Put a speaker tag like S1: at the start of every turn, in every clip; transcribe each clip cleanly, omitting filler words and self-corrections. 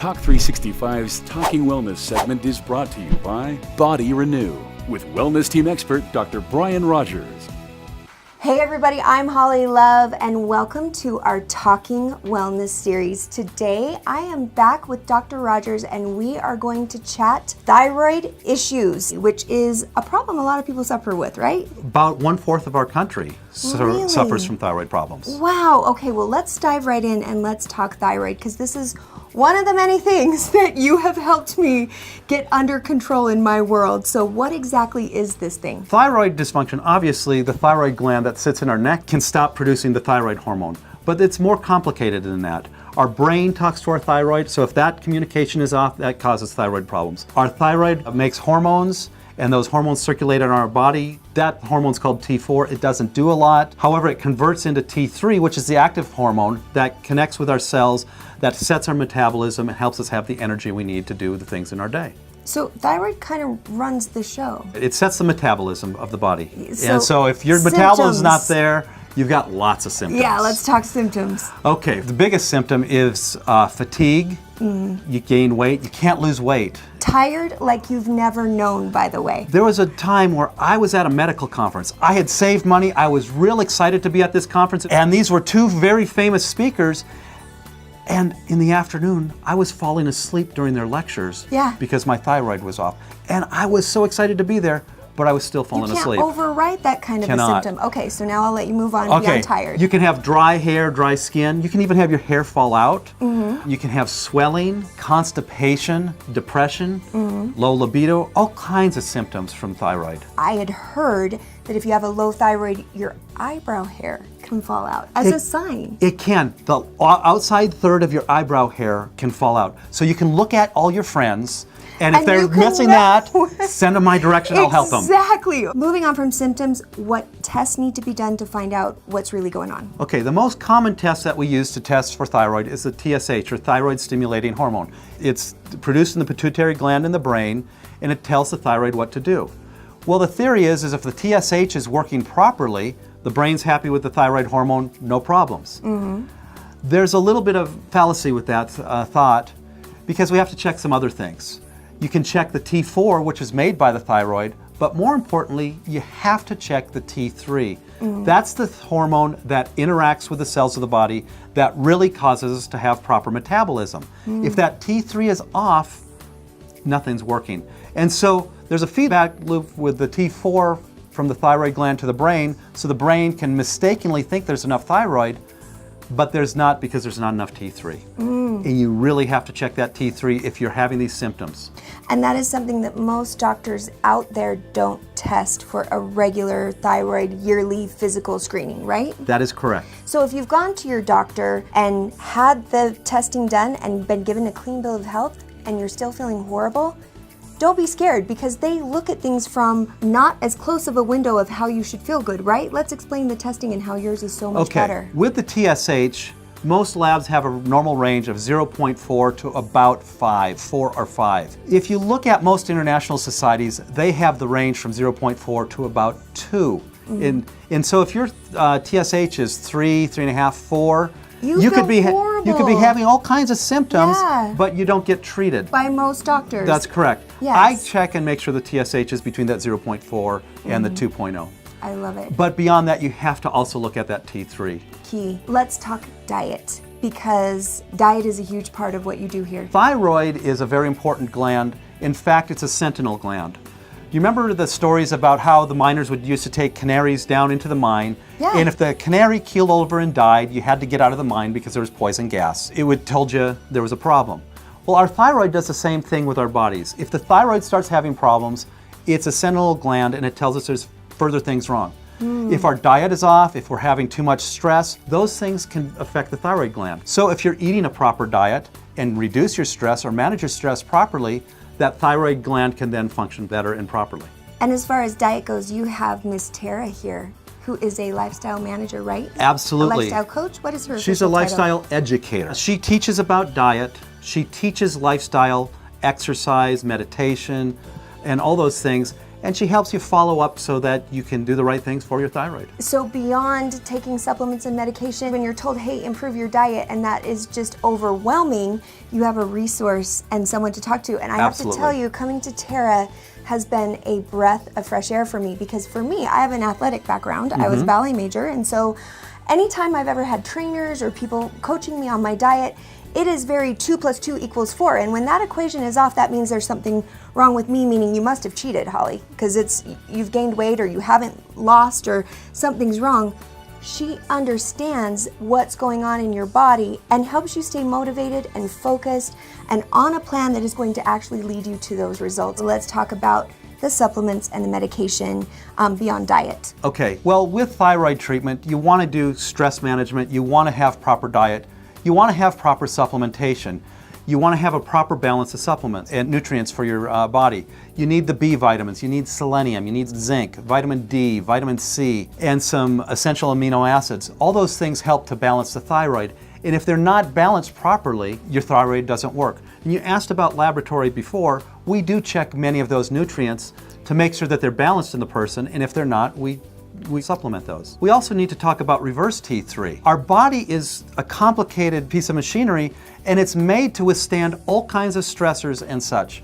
S1: Talk365's Talking Wellness segment is brought to you by Body Renew with wellness team expert Dr. Brian Rodgers.
S2: Hey everybody, I'm Holly Love and welcome to our Talking Wellness series. Today I am back with Dr. Rodgers and we are going to chat thyroid issues, which is a problem a lot of people suffer with, right?
S3: About 1/4 of our country
S2: Really?
S3: suffers from thyroid problems.
S2: Wow, okay, well let's dive right in and let's talk thyroid because this is one of the many things that you have helped me get under control in my world. So what exactly is this thing?
S3: Thyroid dysfunction, obviously the thyroid gland that sits in our neck can stop producing the thyroid hormone, but it's more complicated than that. Our brain talks to our thyroid, so if that communication is off, that causes thyroid problems. Our thyroid makes hormones, and those hormones circulate in our body. That hormone's called T4. It doesn't do a lot. However, it converts into T3, which is the active hormone that connects with our cells, that sets our metabolism and helps us have the energy we need to do the things in our day.
S2: So thyroid kind of runs the show.
S3: It sets the metabolism of the body.
S2: So
S3: and so if your metabolism is not there, you've got lots of symptoms.
S2: Yeah, let's talk symptoms.
S3: Okay, the biggest symptom is fatigue. You gain weight. You can't lose weight.
S2: Tired like you've never known, by the way.
S3: There was a time where I was at a medical conference. I had saved money. I was real excited to be at this conference. And these were two very famous speakers. And in the afternoon, I was falling asleep during their lectures because my thyroid was off. And I was so excited to be there, but I was still falling asleep.
S2: You can't override that kind of a symptom. Okay, so now I'll let you move on beyond tired.
S3: You can have dry hair, dry skin. You can even have your hair fall out. You can have swelling, constipation, depression, low libido, all kinds of symptoms from thyroid.
S2: I had heard that if you have a low thyroid, your eyebrow hair can fall out as a sign.
S3: It can. The outside third of your eyebrow hair can fall out. So you can look at all your friends, and if they're missing that, send them my direction, I'll help them.
S2: Exactly. Moving on from symptoms, what tests need to be done to find out what's really going on?
S3: Okay, the most common test that we use to test for thyroid is the TSH, or thyroid stimulating hormone. It's produced in the pituitary gland in the brain, and it tells the thyroid what to do. Well, the theory is if the TSH is working properly, the brain's happy with the thyroid hormone, no problems. There's a little bit of fallacy with that thought because we have to check some other things. You can check the T4, which is made by the thyroid, but more importantly, you have to check the T3. That's the hormone that interacts with the cells of the body that really causes us to have proper metabolism. If that T3 is off, nothing's working. And so there's a feedback loop with the T4 from the thyroid gland to the brain, so the brain can mistakenly think there's enough thyroid, but there's not because there's not enough T3. And you really have to check that T3 if you're having these symptoms.
S2: And that is something that most doctors out there don't test for a regular thyroid yearly physical screening, right?
S3: That is correct.
S2: So if you've gone to your doctor and had the testing done and been given a clean bill of health and you're still feeling horrible, don't be scared because they look at things from not as close of a window of how you should feel good, right? Let's explain the testing and how yours is so much better.
S3: With the TSH, most labs have a normal range of 0.4 to about 5, 4 or 5. If you look at most international societies, they have the range from 0.4 to about 2. And so if your TSH is 3, 3.5, 4, you could be having all kinds of symptoms, but you don't get treated.
S2: By most doctors.
S3: That's correct.
S2: Yes.
S3: I check and make sure the TSH is between that 0.4 and the 2.0.
S2: I love it.
S3: But beyond that, you have to also look at that T3.
S2: Key. Let's talk diet because diet is a huge part of what you do here.
S3: Thyroid is a very important gland. In fact, it's a sentinel gland. You remember the stories about how the miners would used to take canaries down into the mine, and if the canary keeled over and died, you had to get out of the mine because there was poison gas. It would told you there was a problem. Well, our thyroid does the same thing with our bodies. If the thyroid starts having problems, it's a sentinel gland and it tells us there's further things wrong. If our diet is off, if we're having too much stress, those things can affect the thyroid gland. So if you're eating a proper diet and reduce your stress or manage your stress properly, that thyroid gland can then function better and properly.
S2: And as far as diet goes, you have Miss Tara here, who is a lifestyle manager, right?
S3: Absolutely.
S2: A lifestyle coach? What is her
S3: She's a
S2: official
S3: lifestyle educator. She teaches about diet, she teaches lifestyle, exercise, meditation, and all those things. and she helps you follow up so that you can do the right things for your thyroid.
S2: So beyond taking supplements and medication, when you're told, hey, improve your diet, and that is just overwhelming, you have a resource and someone to talk to. And I have to tell you, coming to Tara has been a breath of fresh air for me, because for me, I have an athletic background. I was a ballet major, and so anytime I've ever had trainers or people coaching me on my diet, it is very 2 + 2 = 4. And when that equation is off, that means there's something wrong with me, meaning you must have cheated, Holly, because you've gained weight or you haven't lost or something's wrong. She understands what's going on in your body and helps you stay motivated and focused and on a plan that is going to actually lead you to those results. Let's talk about the supplements and the medication beyond diet.
S3: Okay, well, with thyroid treatment, you want to do stress management, you want to have proper diet, you want to have proper supplementation. You want to have a proper balance of supplements and nutrients for your body. You need the B vitamins, you need selenium, you need zinc, vitamin D, vitamin C, and some essential amino acids. All those things help to balance the thyroid. And if they're not balanced properly, your thyroid doesn't work. And you asked about laboratory before. We do check many of those nutrients to make sure that they're balanced in the person, and if they're not, we supplement those. We also need to talk about reverse T3. Our body is a complicated piece of machinery, and it's made to withstand all kinds of stressors and such.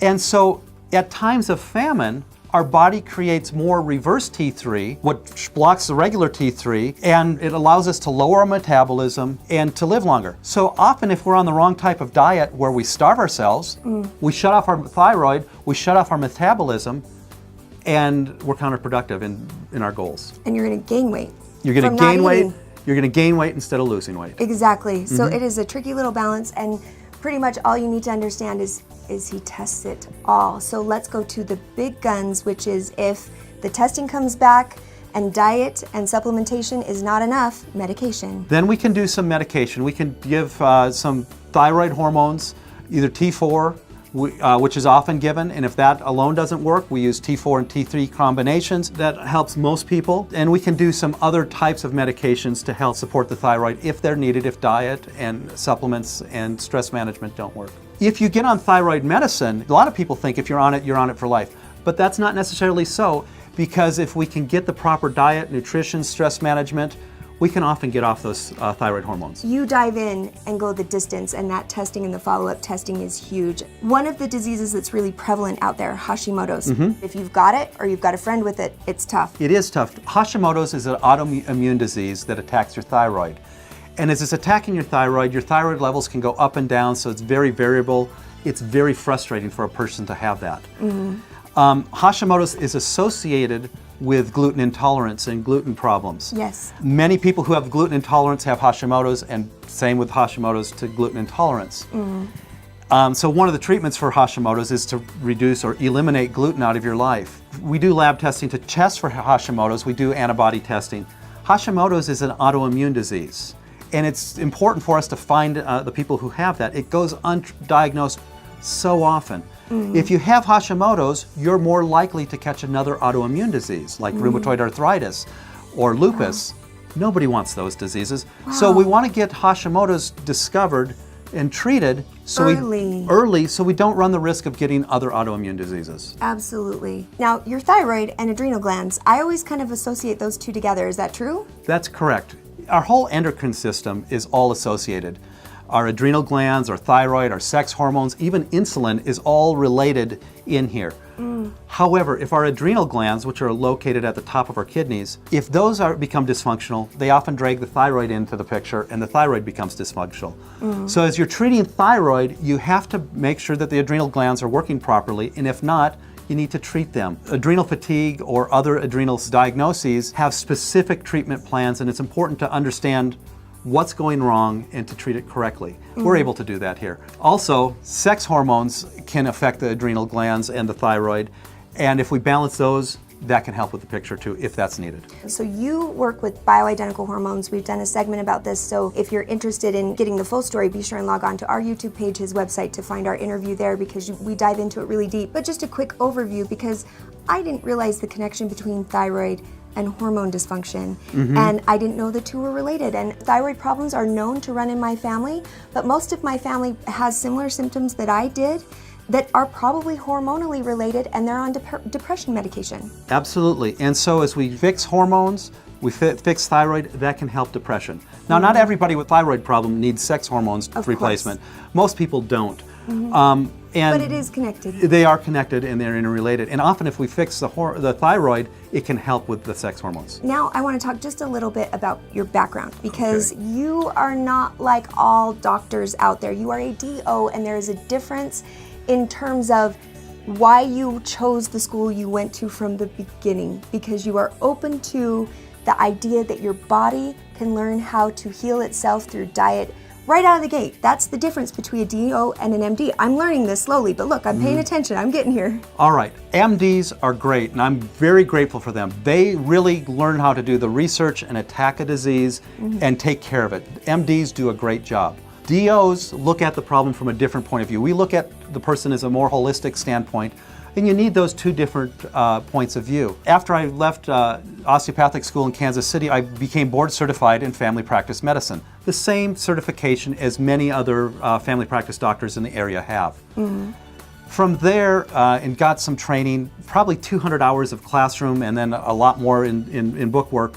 S3: And so at times of famine, our body creates more reverse T3, which blocks the regular T3, and it allows us to lower our metabolism and to live longer. So often if we're on the wrong type of diet where we starve ourselves, we shut off our thyroid, we shut off our metabolism, and we're counterproductive in our goals.
S2: And you're going to gain weight.
S3: You're going to gain weight. You're going to gain weight instead of losing weight.
S2: Exactly. So it is a tricky little balance, and pretty much all you need to understand is he tests it all. So let's go to the big guns, which is if the testing comes back and diet and supplementation is not enough, medication.
S3: Then we can do some medication. We can give some thyroid hormones, either T4, which is often given, and if that alone doesn't work, we use T4 and T3 combinations. That helps most people. And we can do some other types of medications to help support the thyroid if they're needed, if diet and supplements and stress management don't work. If you get on thyroid medicine, a lot of people think if you're on it for life. But that's not necessarily so, because if we can get the proper diet, nutrition, stress management, we can often get off those thyroid hormones.
S2: You dive in and go the distance, and that testing and the follow-up testing is huge. One of the diseases that's really prevalent out there, Hashimoto's. If you've got it or you've got a friend with it, it's tough.
S3: It is tough. Hashimoto's is an autoimmune disease that attacks your thyroid. And as it's attacking your thyroid levels can go up and down, so it's very variable. It's very frustrating for a person to have that. Hashimoto's is associated with gluten intolerance and gluten problems.
S2: Yes.
S3: Many people who have gluten intolerance have Hashimoto's, and same with Hashimoto's to gluten intolerance. So one of the treatments for Hashimoto's is to reduce or eliminate gluten out of your life. We do lab testing to test for Hashimoto's. We do antibody testing. Hashimoto's is an autoimmune disease, and it's important for us to find the people who have that. It goes undiagnosed so often. If you have Hashimoto's, you're more likely to catch another autoimmune disease like rheumatoid arthritis or lupus. Nobody wants those diseases. So we want to get Hashimoto's discovered and treated early so we don't run the risk of getting other autoimmune diseases.
S2: Absolutely. Now, your thyroid and adrenal glands, I always kind of associate those two together. Is that true?
S3: That's correct. Our whole endocrine system is all associated. Our adrenal glands, our thyroid, our sex hormones, even insulin is all related in here. However, if our adrenal glands, which are located at the top of our kidneys, if those become dysfunctional, they often drag the thyroid into the picture and the thyroid becomes dysfunctional. So as you're treating thyroid, you have to make sure that the adrenal glands are working properly, and if not, you need to treat them. Adrenal fatigue or other adrenal diagnoses have specific treatment plans, and it's important to understand what's going wrong and to treat it correctly. We're able to do that here. Also, sex hormones can affect the adrenal glands and the thyroid, and if we balance those, that can help with the picture too, if that's needed. So
S2: you work with bioidentical hormones. We've done a segment about this, so if you're interested in getting the full story, be sure and log on to our YouTube page, his website, to find our interview there, because we dive into it really deep. But just a quick overview, because I didn't realize the connection between thyroid and hormone dysfunction, and I didn't know the two were related. And thyroid problems are known to run in my family, but most of my family has similar symptoms that I did. that are probably hormonally related and they're on depression medication.
S3: Absolutely. And so as we fix hormones, we fix thyroid, that can help depression. Now, not everybody with thyroid problem needs sex hormones replacement. Most people don't.
S2: But it is connected.
S3: They are connected and they're interrelated. And often if we fix the thyroid, it can help with the sex hormones.
S2: Now I want to talk just a little bit about your background, because you are not like all doctors out there. You are a DO, and there is a difference in terms of why you chose the school you went to from the beginning, because you are open to the idea that your body can learn how to heal itself through diet right out of the gate. That's the difference between a DO and an MD. I'm learning this slowly, but look, I'm paying attention. I'm getting here.
S3: All right, MDs are great, and I'm very grateful for them. They really learn how to do the research and attack a disease and take care of it. MDs do a great job. DOs look at the problem from a different point of view. We look at the person as a more holistic standpoint, and you need those two different points of view. After I left osteopathic school in Kansas City, I became board certified in family practice medicine, the same certification as many other family practice doctors in the area have. From there, and got some training, probably 200 hours of classroom and then a lot more in book work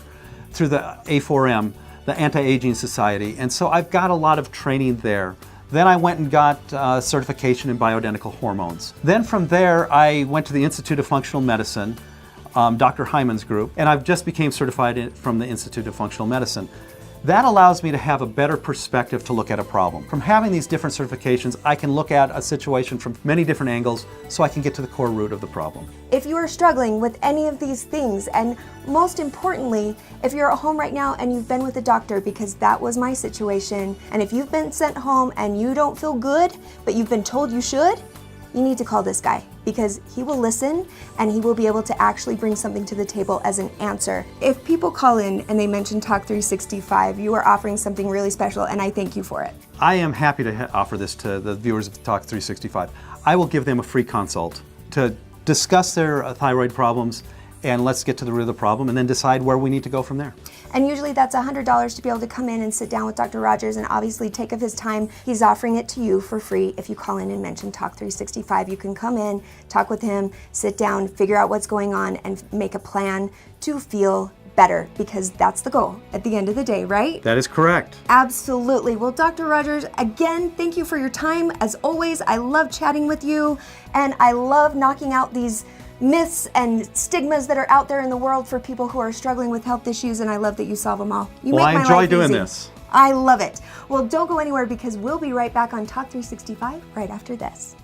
S3: through the A4M, the Anti-Aging Society. And so I've got a lot of training there. Then I went and got certification in bioidentical hormones. Then from there, I went to the Institute of Functional Medicine, Dr. Hyman's group, and I've just became certified from the Institute of Functional Medicine. That allows me to have a better perspective to look at a problem. From having these different certifications, I can look at a situation from many different angles so I can get to the core root of the problem.
S2: If you are struggling with any of these things, and most importantly, if you're at home right now and you've been with a doctor, because that was my situation, and if you've been sent home and you don't feel good, but you've been told you should, you need to call this guy, because he will listen and he will be able to actually bring something to the table as an answer. If people call in and they mention Talk365, you are offering something really special, and I thank you for it.
S3: I am happy to offer this to the viewers of Talk365. I will give them a free consult to discuss their thyroid problems, and let's get to the root of the problem and then decide where we need to go from there.
S2: And usually that's $100 to be able to come in and sit down with Dr. Rodgers and obviously take of his time. He's offering it to you for free. If you call in and mention Talk365, you can come in, talk with him, sit down, figure out what's going on, and make a plan to feel better, because that's the goal at the end of the day, right?
S3: That is correct.
S2: Absolutely. Well, Dr. Rodgers, again, thank you for your time. As always, I love chatting with you, and I love knocking out these myths and stigmas that are out there in the world for people who are struggling with health issues, and I love that you solve them all. You
S3: well,
S2: make
S3: I
S2: my
S3: enjoy
S2: life
S3: doing
S2: easy.
S3: this.
S2: I love it. Well, don't go anywhere, because we'll be right back on Talk365 right after this.